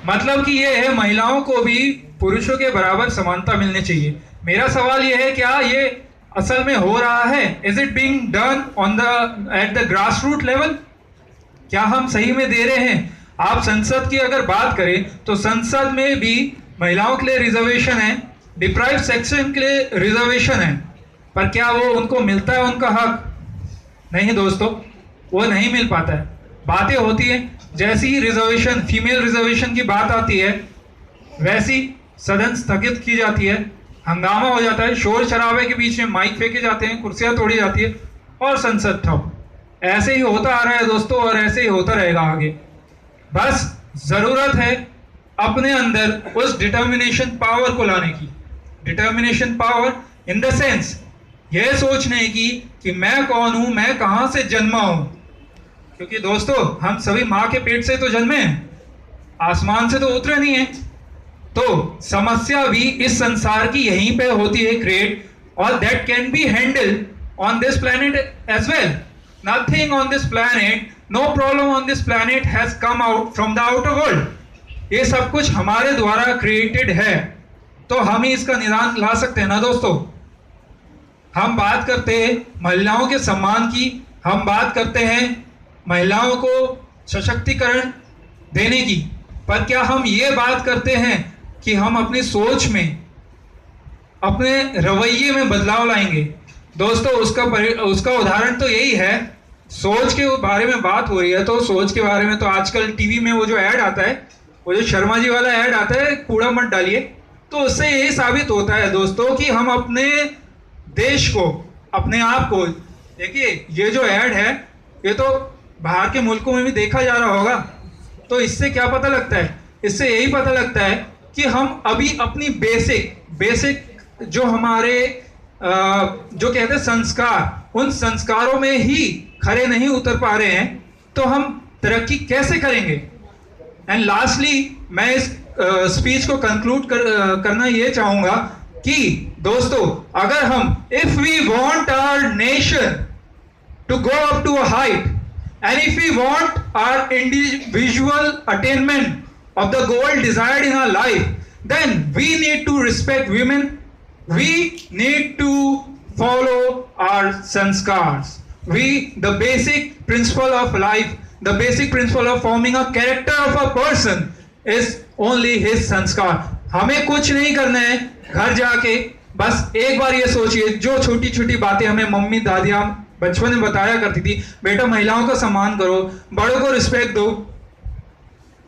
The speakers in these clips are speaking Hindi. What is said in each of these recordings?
मतलब कि ये है महिलाओं को भी पुरुषों के बराबर समानता मिलनी चाहिए। मेरा सवाल ये है, क्या ये असल में हो रहा है? Is it being done on the at the grass root level? क्या हम सही में दे रहे हैं? आप संसद की अगर बात करें तो संसद में भी महिलाओं के लिए रिजर्वेशन है, डिप्राइव सेक्शन के लिए रिजर्वेशन है, पर क्या वो उनको मिलता है उनका हक? नहीं दोस्तों, वो नहीं मिल पाता है। बातें होती है, जैसी ही रिजर्वेशन, फीमेल रिजर्वेशन की बात आती है, वैसी सदन स्थगित की जाती है, हंगामा हो जाता है, शोर शराबे के बीच में माइक फेंके जाते हैं, कुर्सियां तोड़ी जाती है और संसद ठप। ऐसे ही होता आ रहा है दोस्तों, और ऐसे ही होता रहेगा आगे। बस जरूरत है अपने अंदर उस डिटर्मिनेशन पावर को लाने की। Determination power in the sense यह सोचने की कि मैं कौन हूं, मैं कहां से जन्मा हूं। क्योंकि दोस्तों हम सभी मां के पेट से तो जन्मे हैं, आसमान से तो उतरे नहीं है। तो समस्या भी इस संसार की यहीं पे होती है क्रिएट, और that can be handled on this planet as well. Nothing on this planet, no problem on this planet has come out from the outer world. ये सब कुछ हमारे द्वारा क्रिएटेड है, तो हम ही इसका निदान ला सकते हैं ना दोस्तों। हम बात करते हैं महिलाओं के सम्मान की, हम बात करते हैं महिलाओं को सशक्तिकरण देने की, पर क्या हम ये बात करते हैं कि हम अपनी सोच में, अपने रवैये में बदलाव लाएंगे? दोस्तों उसका उदाहरण तो यही है। सोच के बारे में बात हो रही है, तो सोच के बारे में तो आजकल टीवी में वो जो ऐड आता है, वो जो शर्मा जी वाला ऐड आता है, कूड़ा मत डालिए, तो उससे यही साबित होता है दोस्तों कि हम अपने देश को, अपने आप को, देखिए ये जो ऐड है ये तो बाहर के मुल्कों में भी देखा जा रहा होगा। तो इससे क्या पता लगता है? इससे यही पता लगता है कि हम अभी अपनी बेसिक जो हमारे जो कहते हैं संस्कार, उन संस्कारों में ही खरे नहीं उतर पा रहे हैं, तो हम तरक्की कैसे करेंगे? एंड लास्टली मैं इस स्पीच को कंक्लूड करना ये चाहूंगा कि दोस्तों, अगर हम if we want our nation to go up to a height, and if we want our individual attainment of the goal desired in our life, then we need to respect women, we need to follow our sanskars, the basic principle of life, the basic principle of forming a character of a person is only his sanskar. हमें कुछ नहीं करना है, घर जाके बस एक बार ये सोचिए, जो छोटी छोटी बातें हमें मम्मी दादियां बचपन में बताया करती थी, बेटा महिलाओं का सम्मान करो, बड़ों को रिस्पेक्ट दो,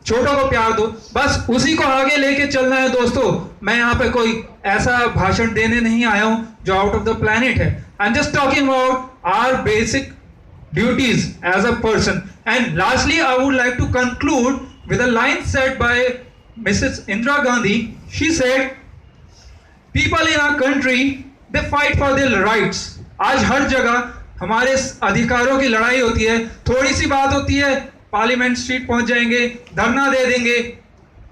छोटों को प्यार दो, बस उसी को आगे लेके चलना है दोस्तों। मैं यहाँ पे कोई ऐसा भाषण देने नहीं आया हूं जो आउट ऑफ द प्लैनेट है। I am just talking about our basic duties as a person. And lastly I would like to conclude with a line said by Mrs Indira Gandhi. She said, people in our country they fight for their rights. आज हर जगह हमारे अधिकारों की लड़ाई होती है, थोड़ी सी बात होती है, पार्लियामेंट स्ट्रीट पहुंच जाएंगे, धरना दे देंगे।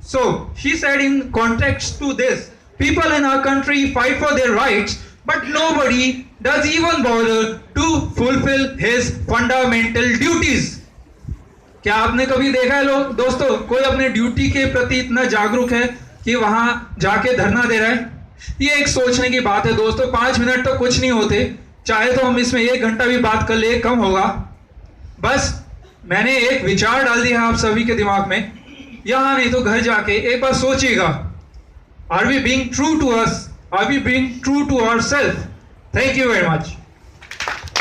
So she said in context to this, people in our country fight for their rights, but nobody does even bother to fulfil his fundamental duties. क्या आपने कभी देखा है लोग दोस्तों, कोई अपने ड्यूटी के प्रति इतना जागरूक है कि वहां जाके धरना दे रहा है? ये एक सोचने की बात है दोस्तों। 5 मिनट तो कुछ नहीं होते, चाहे तो हम इसमें 1 घंटा भी बात कर ले, कम होगा। बस मैंने एक विचार डाल दिया आप सभी के दिमाग में, यहां नहीं तो घर जाके एक बार सोचिएगा, are we being true to us, are we being true to ourselves? Thank you very much.